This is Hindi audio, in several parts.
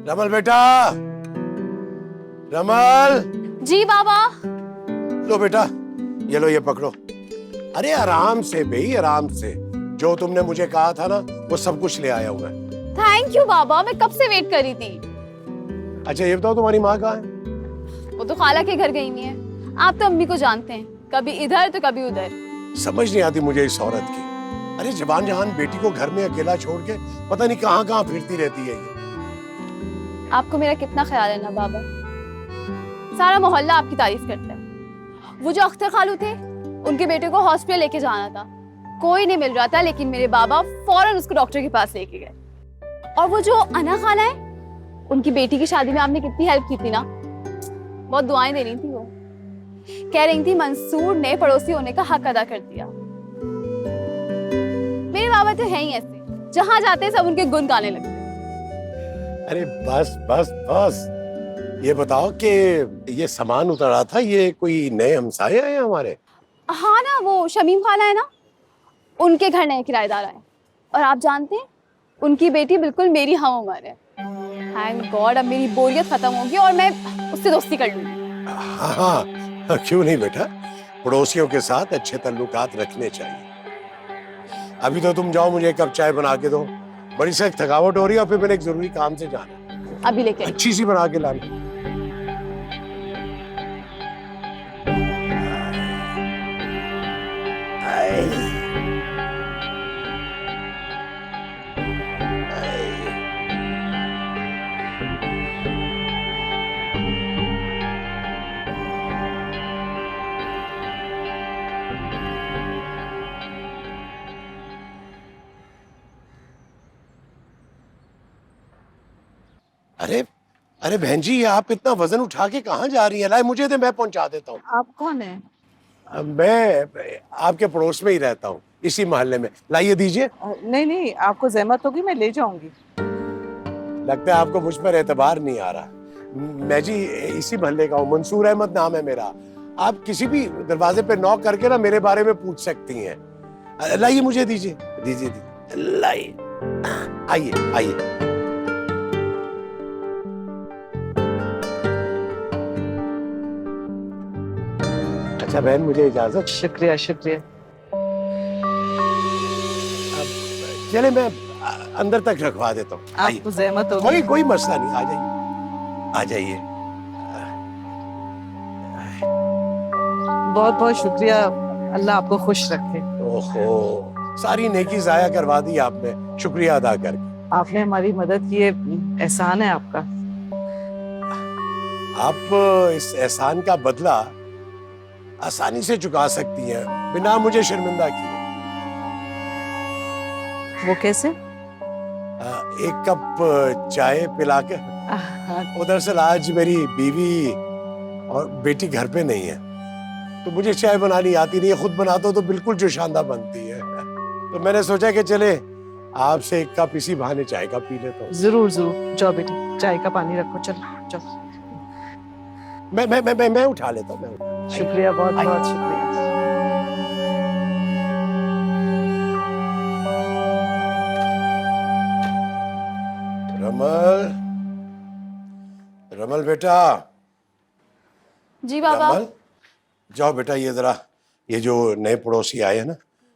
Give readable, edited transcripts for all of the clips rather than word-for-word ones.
रमल बेटा, रमल। जी बाबा। लो बेटा, ये लो, ये पकड़ो। अरे आराम से भाई, आराम से। जो तुमने मुझे कहा था ना, वो सब कुछ ले आया हूं मैं। थैंक यू बाबा, मैं कब से वेट कर रही थी। अच्छा ये बताओ, तुम्हारी माँ कहाँ है? वो तो खाला के घर गई हुई है। आप तो अम्मी को जानते हैं, कभी इधर तो कभी उधर। समझ नहीं आती मुझे इस औरत की। अरे जवान जहान बेटी को घर में अकेला छोड़ के पता नहीं कहाँ कहाँ फिरती रहती है ये। आपको मेरा कितना ख्याल है ना बाबा। सारा मोहल्ला आपकी तारीफ करता है। वो जो अख्तर खालू थे, उनके बेटे को हॉस्पिटल लेके जाना था, कोई नहीं मिल रहा था, लेकिन मेरे बाबा फौरन उसको डॉक्टर के पास लेके गए। और वो जो अना खाला है, उनकी बेटी की शादी में आपने कितनी हेल्प की थी ना। बहुत दुआएं दे रही थी वो। कह रही थी मंसूर ने पड़ोसी होने का हक अदा कर दिया। मेरे बाबा तो है ही ऐसे, जहां जाते सब उनके गुण गाने लगते। अरे बस बस बस, ये बताओ कि ये सामान उतरा था, ये कोई नए हमसाए हैं हमारे? हाँ ना, वो शमीम खाला है ना, उनके घर नए किराएदार आए। और आप जानते हैं, उनकी बेटी बिल्कुल मेरी हम उम्र है। थैंक गॉड, अब मेरी बोरियत खत्म होगी और मैं उससे दोस्ती कर लूंगी। हाँ हाँ, क्यों नहीं बेटा, पड़ोसियों के साथ अच्छे ताल्लुकात रखने चाहिए। अभी तो तुम जाओ, मुझे एक कप चाय बना के दो, बड़ी सख्त थकावट हो रही है और फिर मैंने एक जरूरी काम से जाना है। अभी लेके आई। अच्छी सी बना के लाना। अरे अरे बहन जी, आप इतना वजन उठा के कहाँ जा रही हैं? लाए मुझे दे, मैं पहुंचा देता हूँ। आप कौन है? मैं आपके पड़ोस में ही रहता हूँ, इसी मोहल्ले में। लाइए दीजिए। नहीं नहीं, आपको जहमत होगी, मैं ले जाऊंगी। लगता है आपको मुझ पर एतबार नहीं आ रहा। मैं जी इसी मोहल्ले का हूँ, मंसूर अहमद नाम है मेरा। आप किसी भी दरवाजे पे नॉक करके ना मेरे बारे में पूछ सकती हैं। लाइए मुझे दीजिए, दीजिए दीजिए, लाइए। आइए आइए। अच्छा बहन, मुझे इजाजत। शुक्रिया शुक्रिया। चले, मैं अंदर तक रखवा देता हूँ। आपको जहमत होगी। कोई मसला नहीं, आ जाइए आ जाइए। बहुत बहुत शुक्रिया, अल्लाह आपको खुश रखे। ओहो, सारी नेकी जाया करवा दी आपने, शुक्रिया अदा करके। आपने हमारी मदद की है, एहसान है आपका। आप इस एहसान का बदला आसानी से चुका सकती हैं, बिना मुझे शर्मिंदा किए। वो कैसे? एक कप चाय पिला के। उधर से आज मेरी बीवी और बेटी घर पे नहीं है, तो मुझे चाय बनानी आती नहीं है। खुद बनाता हूँ तो बिल्कुल जोशानदा बनती है। तो मैंने सोचा कि चले आपसे एक कप इसी बहाने चाय का पी लेता हूँ। जरूर जरूर, जाओ बेटी, चाय का पानी रखो, चलो जाओ। मैं उठा लेता हूँ। शुक्रिया, बहुत बहुत शुक्रिया। रमल, रमल बेटा। जी बाबा। रमल, जाओ बेटा, ये जरा ये जो नए पड़ोसी आए हैं ना,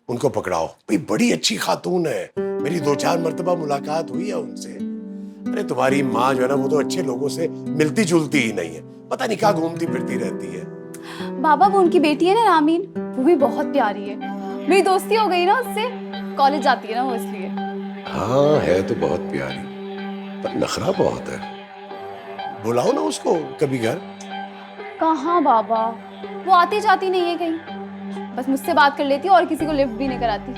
उनको पकड़ाओ। भाई बड़ी अच्छी खातून है, मेरी 2-4 मर्तबा मुलाकात हुई है उनसे। अरे तुम्हारी माँ जो है ना, वो तो अच्छे लोगों से मिलती जुलती ही नहीं है, पता नहीं कहाँ घूमती फिरती रहती है। बाबा, वो उनकी बेटी है ना रामीन, वो भी बहुत प्यारी है। मेरी दोस्ती हो गई ना उससे, कॉलेज जाती है ना वो, इसलिए। हाँ है तो बहुत प्यारी, पर नखरा बहुत है। बुलाओ ना उसको कभी घर। कहाँ बाबा, वो आती जाती नहीं है कहीं, बस मुझसे बात कर लेती है और किसी को लिफ्ट भी नहीं कराती।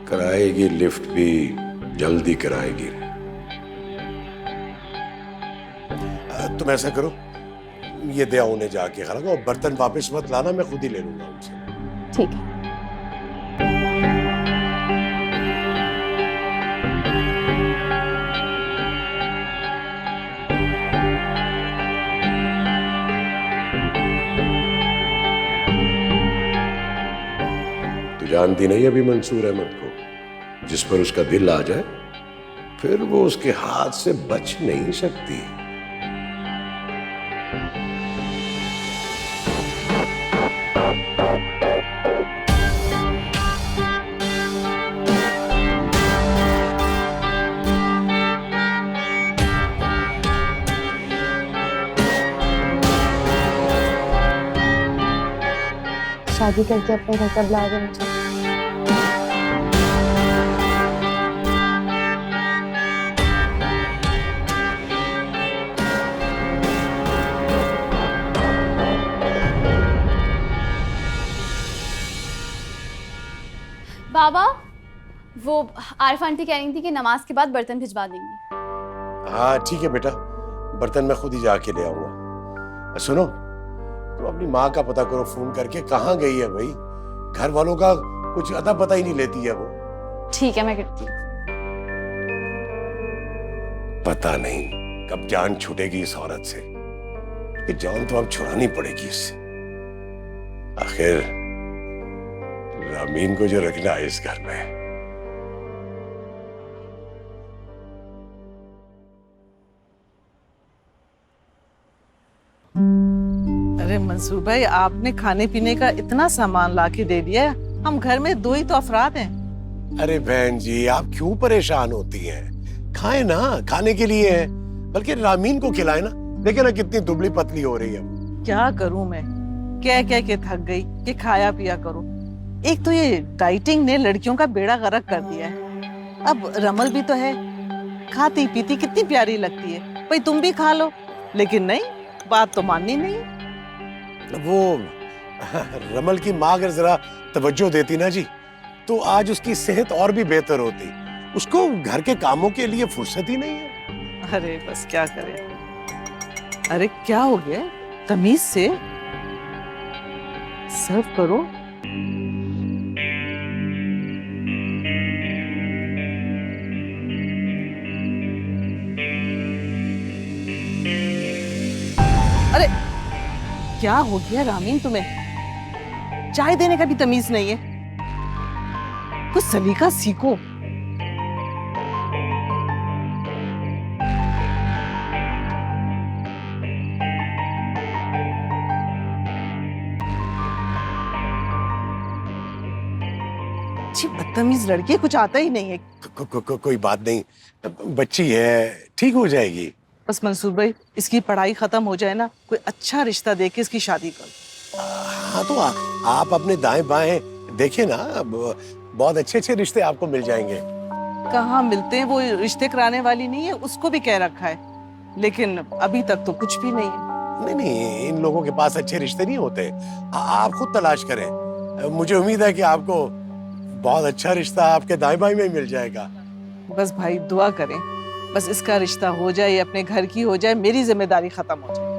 कराएगी लिफ्ट भी, जल्दी कराएगी। तुम ऐसा करो, ये दे आओ उन्हें जाके खाना, और बर्तन वापस मत लाना, मैं खुद ही ले लूंगा उनसे। ठीक है। तू जानती नहीं अभी मंसूर अहमद को, जिस पर उसका दिल आ जाए फिर वो उसके हाथ से बच नहीं सकती। शादी करके अपने घर कब लाओगे मुझे? बाबा, वो आरिफ आंटी कह रही थी कि नमाज के बाद बर्तन भिजवा देंगी। हाँ ठीक है बेटा, बर्तन मैं खुद ही जाके ले आऊंगा। सुनो, तुम अपनी माँ का पता करो फोन करके, कहाँ गई है भाई? घर वालों का कुछ अता पता ही नहीं लेती है वो। ठीक है, मैं करती हूँ। पता नहीं कब जान छूटेगी इस औरत से। ये जान तो अब छुड़ानी पड़ेगी इससे। आखिर रामीन को जो रखना है इस घर में। अरे मंसूर भाई, आपने खाने पीने का इतना सामान लाके दे दिया है, हम घर में 2 ही तो अफराद हैं। अरे बहन जी, आप क्यों परेशान होती हैं? खाए ना, खाने के लिए है, बल्कि रामीन को खिलाए ना। देखे ना कितनी दुबली पतली हो रही है। क्या करूं मैं, कह कह के थक गई कि खाया पिया करो। एक तो ये डाइटिंग ने लड़कियों का बेड़ा गर्क कर दिया है। अब रमल भी तो है, खाती पीती कितनी प्यारी लगती है, भाई तुम भी खा लो। लेकिन नहीं, बात तो माननी नहीं। वो रमल की माँ अगर जरा तवज्जो देती ना जी, तो आज उसकी सेहत और भी बेहतर होती। उसको घर के कामों के लिए फुर्सत ही नहीं है। अरे बस क्या करें। अरे क्या हो गया, तमीज से सर्व करो। अरे क्या हो गया रामीन तुम्हें? चाय देने का भी तमीज नहीं है, कुछ सलीका सीखो। अच्छी बदतमीज लड़की, कुछ आता ही नहीं है। कोई बात नहीं, बच्ची है, ठीक हो जाएगी। बस मंसूर भाई, इसकी पढ़ाई खत्म हो जाए ना, कोई अच्छा रिश्ता देके इसकी शादी करो। हाँ तो आप अपने दाएं बाएं देखिए ना, बहुत अच्छे अच्छे रिश्ते आपको मिल जाएंगे। कहाँ मिलते हैं, वो रिश्ते कराने वाली नहीं है, उसको भी कह रखा है, लेकिन अभी तक तो कुछ भी नहीं है। नहीं नहीं, इन लोगों के पास अच्छे रिश्ते नहीं होते। आप खुद तलाश करें। मुझे उम्मीद है कि आपको बहुत अच्छा रिश्ता आपके दाएं बाएं में मिल जाएगा। बस भाई दुआ करें, बस इसका रिश्ता हो जाए, अपने घर की हो जाए, मेरी जिम्मेदारी खत्म हो जाए।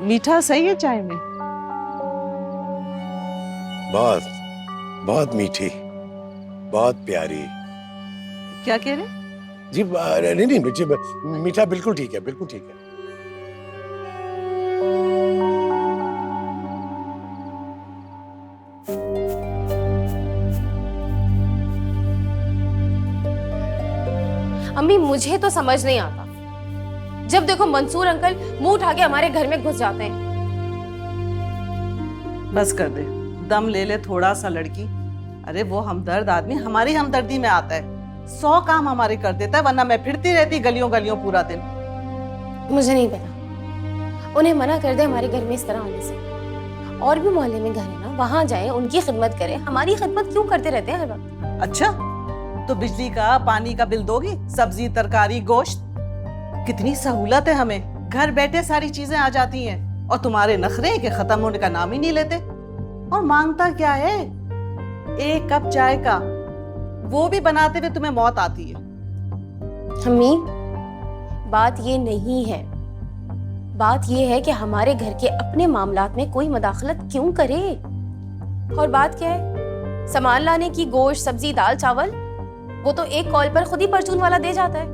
मीठा सही है चाय में? बहुत बहुत मीठी, बहुत प्यारी। क्या कह रहे? जी नहीं नहीं बच्चे, मीठा बिल्कुल ठीक है, बिल्कुल ठीक है। अम्मी, मुझे तो समझ नहीं आता, जब देखो मंसूर अंकल मुंह उठा के हमारे घर में घुस जाते हैं। बस कर दे, दम ले ले थोड़ा सा लड़की। अरे वो हमदर्द आदमी हमारी हमदर्दी में आता है, 100 काम हमारे कर देता है, वरना मैं फिरती रहती गलियों गलियों पूरा दिन। मुझे नहीं पता, उन्हें मना कर दे हमारे घर में इस तरह आने से। और भी मोहल्ले में घर है ना, वहां जाएं, उनकी खिदमत करें। हमारी खिदमत क्यों करते रहते हैं हर वक्त? अच्छा, तो बिजली का पानी का बिल दोगी, सब्जी तरकारी गोश्त, कितनी सहूलत है हमें, घर बैठे सारी चीजें आ जाती हैं। और तुम्हारे नखरे के खत्म होने का नाम ही नहीं लेते। और मांगता क्या है, 1 कप चाय का, वो भी बनाते हुए तुम्हें मौत आती है। अम्मी, बात ये नहीं है, बात ये है कि हमारे घर के अपने मामलात में कोई मदाखलत क्यों करे। और बात क्या है, सामान लाने की, गोश्त सब्जी दाल चावल, वो तो एक कॉल पर खुद ही परचून वाला दे जाता है।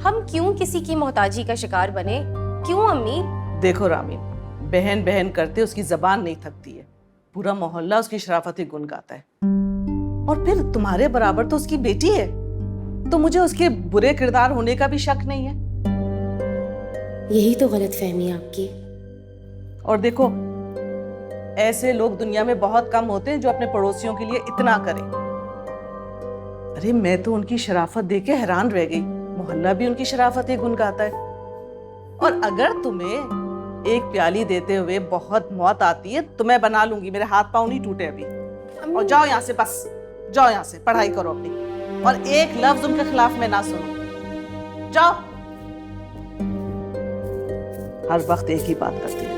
हम क्यों किसी की मोहताजी का शिकार बने? क्यों अम्मी? देखो रामीन, बहन बहन करते उसकी जबान नहीं थकती है, पूरा मोहल्ला उसकी शराफत गुन गाता है। और फिर तुम्हारे बराबर तो उसकी बेटी है, तो मुझे उसके बुरे किरदार होने का भी शक नहीं है। यही तो गलतफहमी है आपकी। और देखो, ऐसे लोग दुनिया में बहुत कम होते हैं जो अपने पड़ोसियों के लिए इतना करें। अरे मैं तो उनकी शराफत देख के हैरान रह गई। मोहल्ला भी उनकी शराफत ही गुन गाता है। और अगर तुम्हें एक प्याली देते हुए बहुत मौत आती है तो मैं बना लूंगी, मेरे हाथ पांव नहीं टूटे अभी। और जाओ यहाँ से, बस जाओ यहाँ से, पढ़ाई करो अपनी, और एक लफ्ज उनके खिलाफ में ना सुनो। जाओ। हर वक्त एक ही बात करती है।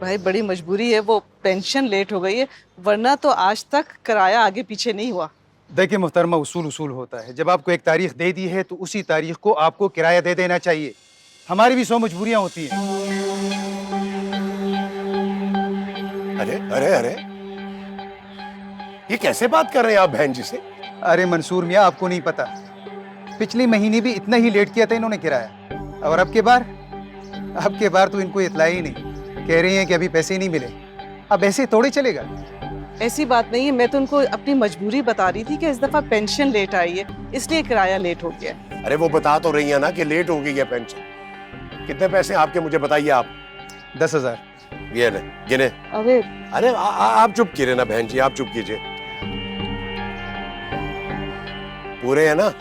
भाई बड़ी मजबूरी है, वो पेंशन लेट हो गई है, वरना तो आज तक किराया आगे पीछे नहीं हुआ। देखिए मोहतरमा, उसूल उसूल होता है। जब आपको एक तारीख दे दी है तो उसी तारीख को आपको किराया दे देना चाहिए। हमारी भी 100 मजबूरियां होती हैं। अरे अरे अरे, ये कैसे बात कर रहे हैं आप बहन जी से? अरे मंसूर मियाँ, आपको नहीं पता, पिछले महीने भी इतना ही लेट किया था इन्होंने किराया। और अब के बार तो इनको इतला ही नहीं। कह रही हैं कि अभी पैसे नहीं मिले। अब ऐसे थोड़े चलेगा। ऐसी बात नहीं है, मैं तो उनको अपनी मजबूरी बता रही थी कि इस दफा पेंशन लेट आई है, इसलिए किराया लेट हो गया। अरे वो बता तो रही है ना कि लेट हो गई है पेंशन। कितने पैसे आपके, मुझे बताइए आप। 10,000। ये ले, गिने। अरे अरे आप चुप कीजिए ना बहन जी, आप चुप कीजिए। पूरे है ना?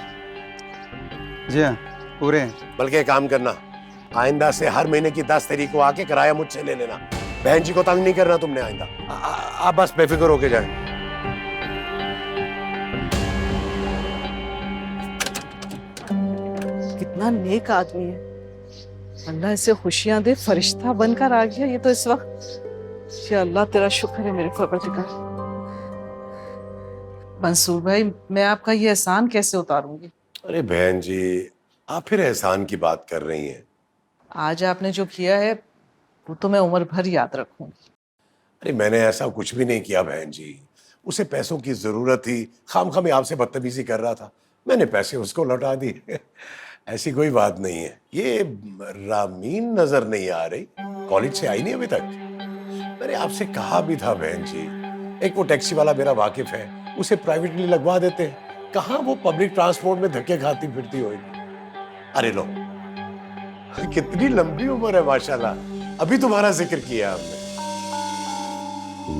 जी हाँ, पूरे हैं। बल्कि एक काम करना, आइंदा से हर महीने की 10 तारीख को आके किराया मुझसे ले लेना। बहन जी को तंग नहीं करना तुमने आइंदा। आप बस बेफिक्र होके जाएं। कितना नेक आदमी है, अल्लाह इसे खुशियां दे, फरिश्ता बनकर आ गया ये तो इस वक्त। या अल्लाह तेरा शुक्र है मेरे परवरदिगार। मंसूर भाई, मैं आपका ये एहसान कैसे उतारूंगी? अरे बहन जी, आप फिर एहसान की बात कर रही हैं। आज आपने जो किया है वो तो मैं उम्र भर याद रखूंगी। अरे मैंने ऐसा कुछ भी नहीं किया बहन जी। उसे पैसों की जरूरत थी, खामखा मैं आपसे बदतमीजी कर रहा था, मैंने पैसे उसको लौटा दिए। ऐसी कोई बात नहीं है। ये रामीन नजर नहीं आ रही, कॉलेज से आई नहीं अभी तक। मैंने आपसे कहा भी था बहन जी, एक वो टैक्सी वाला मेरा वाकिफ है, उसे प्राइवेटली लगवा देते हैं। कहाँ वो पब्लिक ट्रांसपोर्ट में धक्के खाती फिरती होगी। अरे लो, कितनी लंबी उम्र है माशाल्लाह, अभी तुम्हारा जिक्र किया हमने।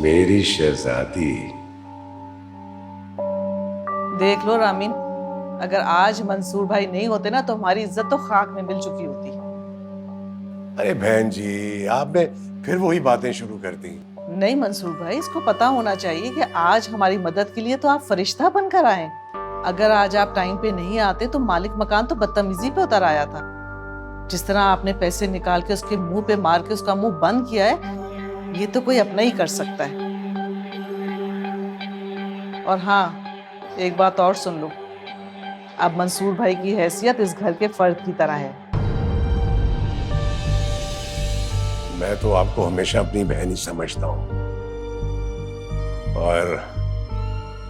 मेरी शहजादी। देख लो रामीन, अगर आज मंसूर भाई नहीं होते ना तो हमारी इज्जत तो खाक में मिल चुकी होती। अरे बहन जी, आपने फिर वही बातें शुरू कर दी। नहीं मंसूर भाई, इसको पता होना चाहिए कि आज हमारी मदद के लिए तो आप फरिश्ता बनकर आए। अगर आज आप टाइम पे नहीं आते तो मालिक मकान तो बदतमीजी पे उतर आया था। जिस तरह आपने पैसे निकाल के उसके मुंह पे मार के उसका मुंह बंद किया है, ये तो कोई अपना ही कर सकता है। और हाँ, एक बात और सुन लो, अब मंसूर भाई की हैसियत इस घर के फर्द की तरह है। मैं तो आपको हमेशा अपनी बहन ही समझता हूँ, और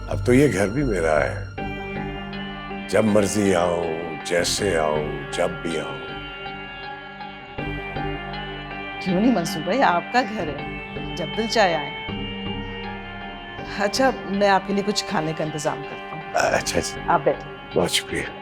अब तो ये घर भी मेरा है। जब मर्जी आऊं, जैसे आऊं, जब भी आऊं। क्यों नहीं मंसूर भाई, आपका घर है, जब दिल चाहे आए। अच्छा, मैं आपके लिए कुछ खाने का इंतजाम करता हूँ। अच्छा जी, आप बैठो। बहुत शुक्रिया।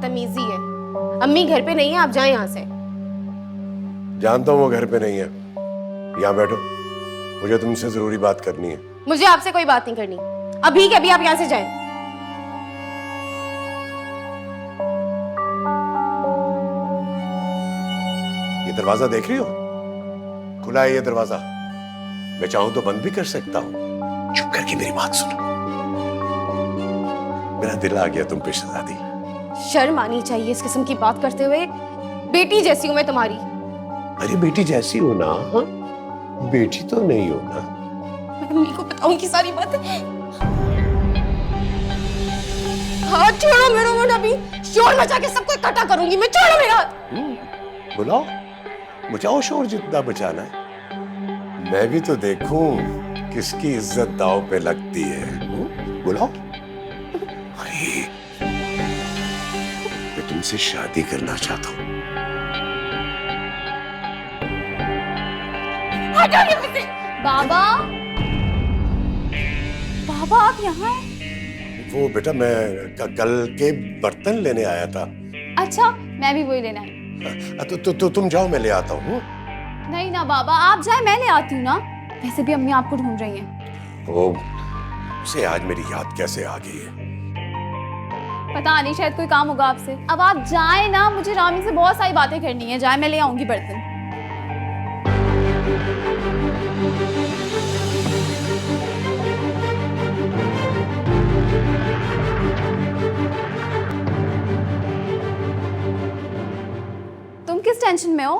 बदतमीजी है। अम्मी घर पे नहीं है, आप जाएं यहाँ से। जानता हूँ वो घर पे नहीं है। यहाँ बैठो, मुझे तुमसे जरूरी बात करनी है। मुझे आपसे कोई बात नहीं करनी, अभी के अभी आप यहाँ से जाएं। ये दरवाजा देख रही हो? खुला है ये दरवाजा। मैं चाहूं तो बंद भी कर सकता हूं। चुप करके मेरी बात सुनो। मेरा दिल आ गया तुम पे शहजादी। शर्म आनी चाहिए इस किस्म की बात करते हुए। बेटी जैसी हूं मैं तुम्हारी। अरे बेटी जैसी हो ना, हाँ? बेटी तो नहीं हो ना। मैं अम्मी को बताऊंगी सारी बातें। हाथ छोड़ो मेरा, मैं अभी शोर मचा के सबको इकट्ठा करूंगी मैं। छोड़ो मेरा हाथ। बुलाओ, बचाओ शोर जितना बचाना है। मैं भी तो देखूं किसकी इज्जत दांव पे लगती है। बुलाओ। अरे मैं तुमसे शादी करना चाहता हूं। हटाओ यहाँ से। बाबा, बाबा आप यहाँ हैं? वो बेटा मैं कल के बर्तन लेने आया था। अच्छा, मैं भी वही लेना है। तो तुम जाओ, मैं ले आता हूँ। नहीं ना बाबा, आप जाए, मैं ले आती हूँ ना। वैसे भी अम्मी आपको ढूंढ रही हैं। ओ, उसे आज मेरी याद कैसे आ गई है? पता नहीं, शायद कोई काम होगा आपसे। अब आप जाए ना, मुझे रामी से बहुत सारी बातें करनी है। जाए, मैं ले आऊंगी बर्तन। तुम किस टेंशन में हो?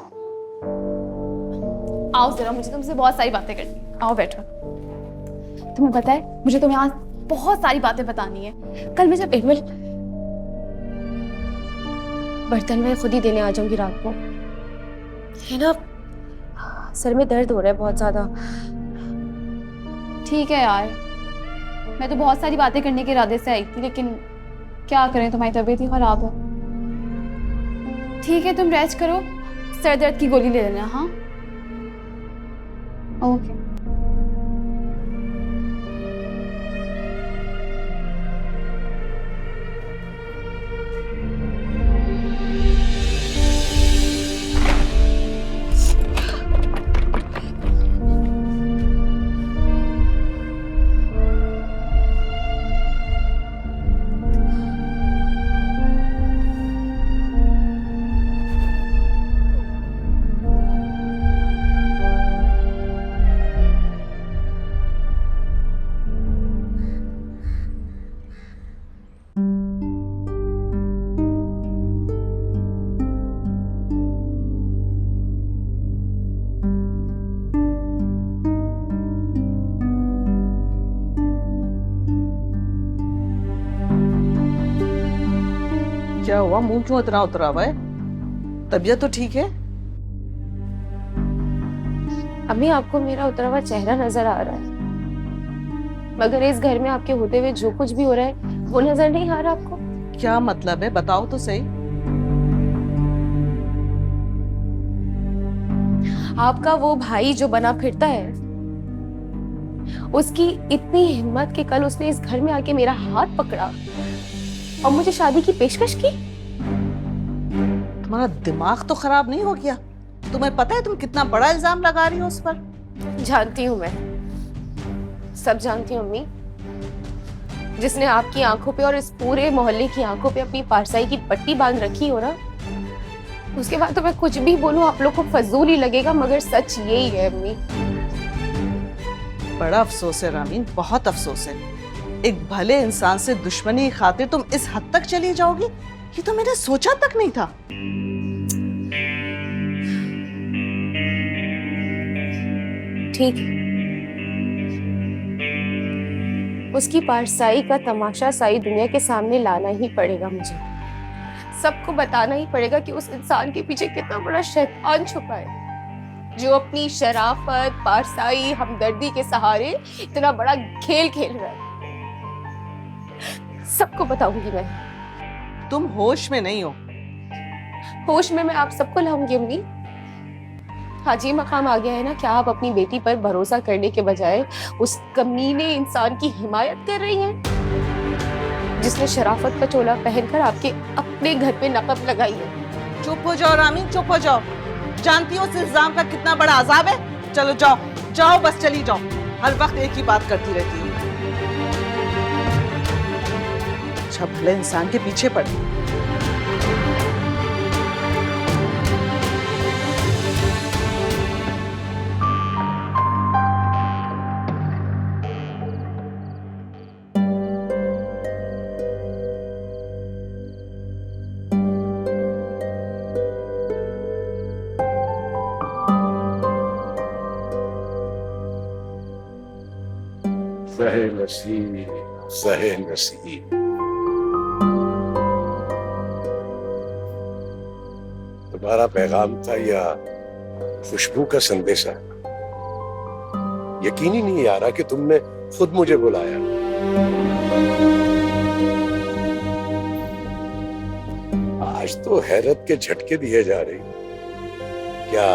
आओ जरा, मुझे तुमसे बहुत सारी बातें करनी है। आओ बैठो। तुम्हें पता है, मुझे तुम्हें आज बहुत सारी बातें बतानी है। कल मैं जब एनुअल बर्तन मैं खुद ही देने आ जाऊंगी रात को। है ना, सर में दर्द हो रहा है बहुत ज्यादा। ठीक है यार, मैं तो बहुत सारी बातें करने के इरादे से आई थी, लेकिन क्या करें, तुम्हारी तबीयत ही खराब है। ठीक है, तुम रेस्ट करो, सर दर्द की गोली ले लेना। हाँ, ओके। क्या हुआ, मुंह क्यों इतना उतरा हुआ है? तबीयत तो ठीक है? अम्मी, आपको मेरा उतरा हुआ चेहरा नजर आ रहा है, मगर इस घर में आपके होते हुए जो कुछ भी हो रहा है वो नजर नहीं आ रहा आपको। क्या मतलब है, बताओ तो सही। आपका वो भाई जो बना फिरता है, उसकी इतनी हिम्मत कि कल उसने इस घर में आके मेरा हाथ पकड़ा और मुझे शादी की पेशकश की। तुम्हारा दिमाग तो खराब नहीं हो गया? तुम्हें पता है तुम कितना बड़ा इल्जाम लगा रही हो उस पर? जानती हूँ मैं, सब जानती हूँ अम्मी। जिसने आपकी आंखों पे और इस पूरे मोहल्ले की आंखों पे अपनी पारसाई की पट्टी बांध रखी हो ना, उसके बाद तो मैं कुछ भी बोलूं आप लोग को फजूल ही लगेगा, मगर सच यही है अम्मी। बड़ा अफसोस है रामीन, बहुत अफसोस है। एक भले इंसान से दुश्मनी की खातिर तुम इस हद तक चली जाओगी, ये तो मैंने सोचा तक नहीं था। ठीक है, उसकी पारसाई का तमाशा सारी दुनिया के सामने लाना ही पड़ेगा मुझे। सबको बताना ही पड़ेगा कि उस इंसान के पीछे कितना बड़ा शैतान छुपा है, जो अपनी शराफत, पारसाई, हमदर्दी के सहारे इतना बड़ा खेल खेल रहा है। सबको बताऊंगी मैं। तुम होश में नहीं हो। होश में मैं आप सबको लाऊंगी अम्मी। आज ये मकाम आ गया है ना, क्या आप अपनी बेटी पर भरोसा करने के बजाय उस कमीने इंसान की हिमायत कर रही हैं? जिसने शराफत का चोला पहनकर आपके अपने घर पे नकब लगाई है। चुप हो जाओ रामी, चुप हो जाओ। जानती हो इस इल्जाम का कितना बड़ा अजाब है। चलो जाओ जाओ, बस चली जाओ। हर वक्त एक ही बात करती रहती है। अच्छा भले इंसान के पीछे पड़े। सहे नसीब, सहे नसीब। तुम्हारा पैगाम था या खुशबू का संदेशा? यकीन ही नहीं आ रहा कि तुमने खुद मुझे बुलाया। आज तो हैरत के झटके दिए जा रही। क्या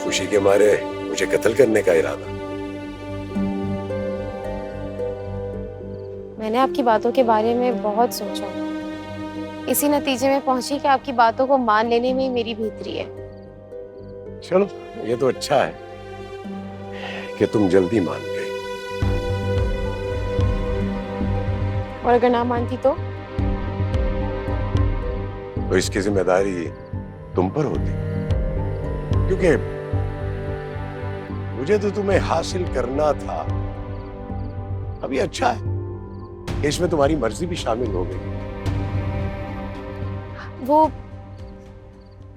खुशी के मारे मुझे कत्ल करने का इरादा? मैंने आपकी बातों के बारे में बहुत सोचा, इसी नतीजे में पहुंची कि आपकी बातों को मान लेने में ही मेरी बेहतरी है। चलो ये तो अच्छा है कि तुम जल्दी मान गई। और अगर ना मानती तो इसकी जिम्मेदारी तुम पर होती, क्योंकि मुझे तो तुम्हें हासिल करना था। अभी अच्छा है इसमें तुम्हारी मर्जी भी शामिल हो गई। वो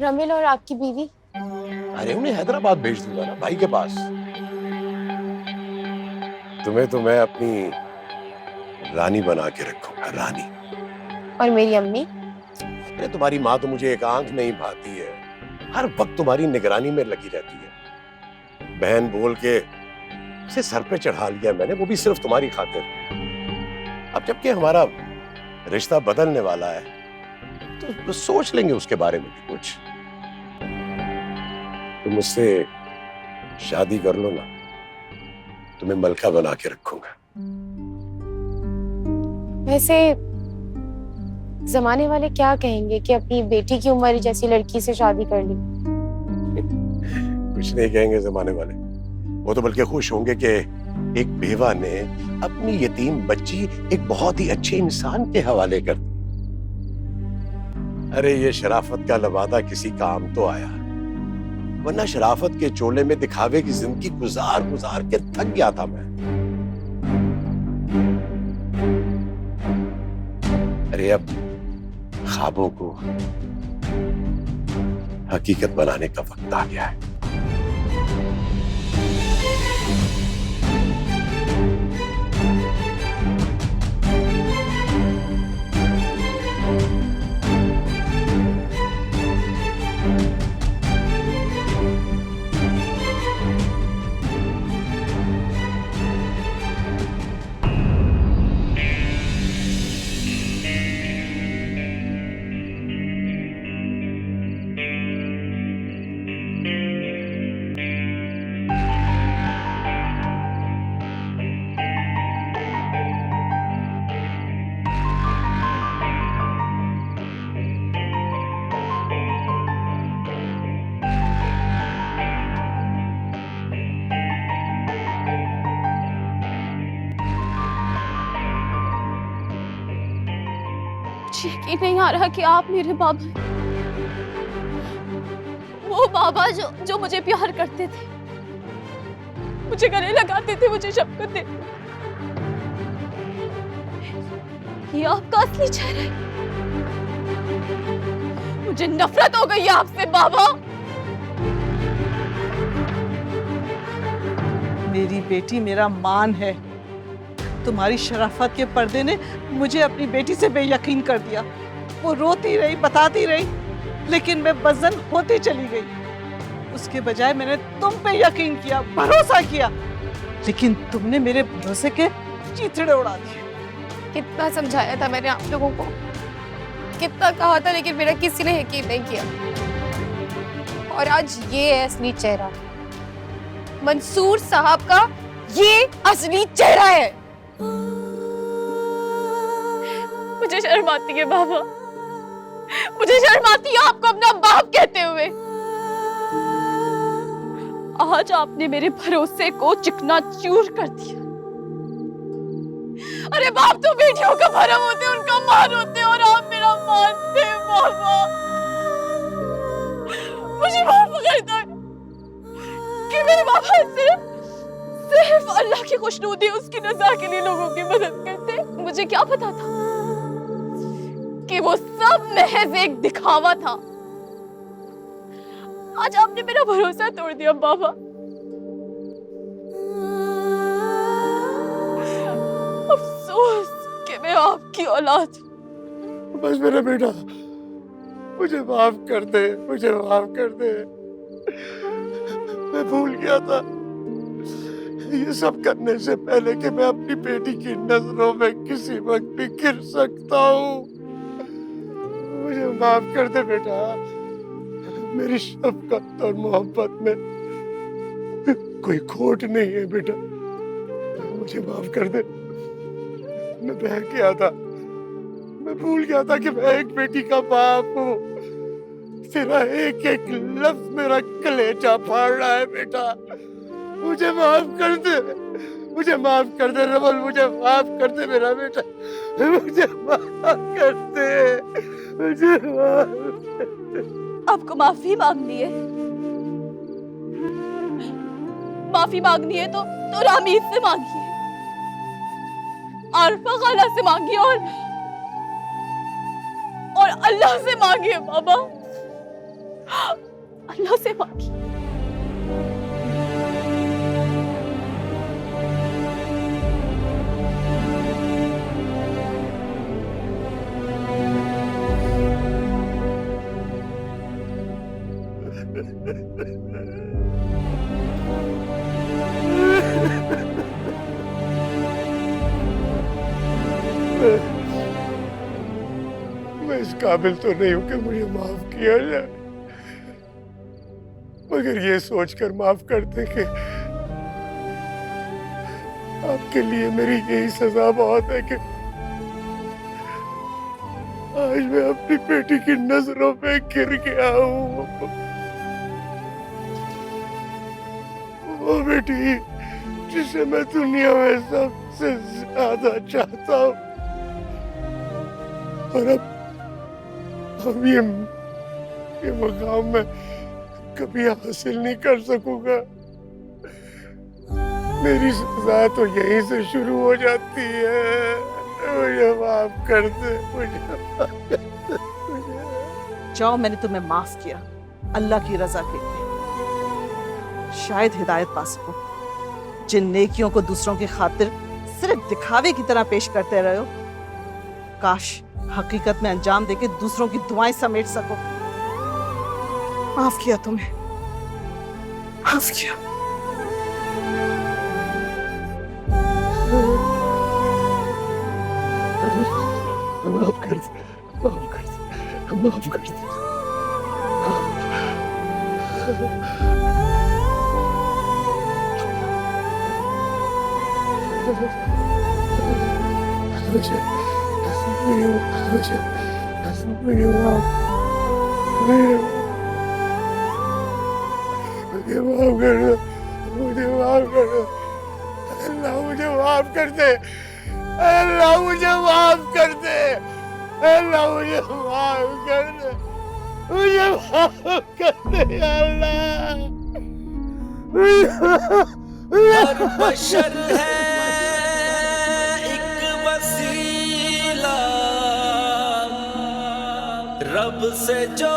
रमिल और आपकी बीवी? अरे उन्हें हैदराबाद भेज दूंगा ना, भाई के पास। तुम्हें तो मैं अपनी रानी बना के रखूंगा, रानी। और मेरी अम्मी? अरे तुम्हारी माँ तो मुझे एक आंख नहीं भाती है, हर वक्त तुम्हारी निगरानी में लगी रहती है। बहन बोल के उसे सर पे चढ़ा लिया मैंने, वो भी सिर्फ तुम्हारी खातिर। अब जबकि हमारा रिश्ता बदलने वाला है तो सोच लेंगे उसके बारे में भी कुछ। तुम मुझसे शादी कर लो ना, तुम्हें मलका बना के रखूंगा। वैसे जमाने वाले क्या कहेंगे कि अपनी बेटी की उम्र जैसी लड़की से शादी कर ली? कुछ नहीं कहेंगे जमाने वाले, वो तो बल्कि खुश होंगे कि एक बेवा ने अपनी यतीम बच्ची एक बहुत ही अच्छे इंसान के हवाले कर दी। अरे ये शराफत का लबादा किसी काम तो आया, वरना शराफत के चोले में दिखावे की जिंदगी गुजार गुजार के थक गया था मैं। अरे अब ख्वाबों को हकीकत बनाने का वक्त आ गया है। यकीन नहीं आ रहा कि आप मेरे बाबा, वो बाबा जो मुझे प्यार करते थे, मुझे गले लगाते थे, मुझे शफ़क़त देते। ये आपका असली चेहरा है। मुझे नफरत हो गई है आपसे बाबा। मेरी बेटी मेरा मान है। तुम्हारी शराफत के पर्दे ने मुझे अपनी बेटी से बेयकीन कर दिया। वो रोती रही, बताती रही, लेकिन मैं बज़न होती चली गई। उसके बजाय मैंने तुम पे यकीन किया, भरोसा किया, लेकिन तुमने मेरे भरोसे के चीथड़े उड़ा दिए। कितना समझाया था मैंने आप लोगों को, कितना कहा था, लेकिन मेरा किसी ने यकीन नहीं किया। और आज ये है असली चेहरा, मंसूर साहब का ये असली चेहरा है। मुझे शर्म आती है बाबा, मुझे शर्म आती है आपको अपना बाप कहते हुए। आज आपने मेरे भरोसे को चिकना चूर कर दिया। अरे बाप तो बेटियों का भरम होते, उनका मान होते, और आप मेरा मानते बाबा। मुझे माफ कर दो कि मेरे बाबा सिर्फ अल्लाह की खुशनुदी, उसकी रज़ा के लिए लोगों की मदद करते। मुझे क्या पता था कि वो सब महज एक दिखावा था। आज आपने मेरा भरोसा तोड़ दिया बाबा। अफसोस कि मैं आपकी औलाद। बस मेरा बेटा, मुझे माफ कर दे, मुझे माफ कर दे। मैं भूल गया था ये सब करने से पहले कि मैं अपनी बेटी की नजरों में किसी वक्त भी गिर सकता हूँ। मुझे माफ कर दे बेटा। मेरी शफकत और मोहब्बत में कोई खोट नहीं है बेटा, मुझे माफ कर दे। मैं बह गया था, मैं भूल गया था कि मैं एक बेटी का बाप हूँ। तेरा एक एक लफ्ज मेरा कलेजा फाड़ रहा है बेटा। मुझे माफ कर दे, मुझे माफ कर दे रमल, मुझे माफ कर दे मेरा बेटा, मुझे माफ कर दे, मुझे माफ कर दे। आपको माफी मांगनी है? माफी मांगनी है तो रामीद से मांगिए, आरफा खाला से मांगिए, और अल्लाह से मांगिए बाबा, अल्लाह से मांगिए। मैं इस काबिल तो नहीं हूं कि मुझे माफ किया जाए, मगर ये सोचकर माफ कर दे कि आपके लिए मेरी यही सजा बहुत है कि आज मैं अपनी बेटी की नजरों में गिर गया हूँ। वो बेटी जिसे मैं दुनिया में सबसे ज्यादा चाहता हूँ, और अब ये मकाम मैं कभी हासिल नहीं कर सकूंगा। मेरी सजा तो यहीं से शुरू हो जाती है। मुझे माफ कर दे, मुझे माफ कर दे, मुझे। जाओ, मैंने तुम्हें माफ किया अल्लाह की रजा के लिए। शायद हिदायत पा सको। जिन नेकियों को दूसरों की खातिर सिर्फ दिखावे की तरह पेश करते रहे हो, काश हकीकत में अंजाम देके दूसरों की दुआएं समेट सको। माफ किया तुम्हें, माफ किया। माफ कर दे, माफ कर दे, माफ कर दे। मुझे माफ कर दो, अल्लाह मुझे माफ कर दे, अल्लाह मुझे माफ कर दे, अल्लाह मुझे माफ कर दे, मुझे माफ कर दे अल्लाह। हर बशर है एक वसीला, रब से जो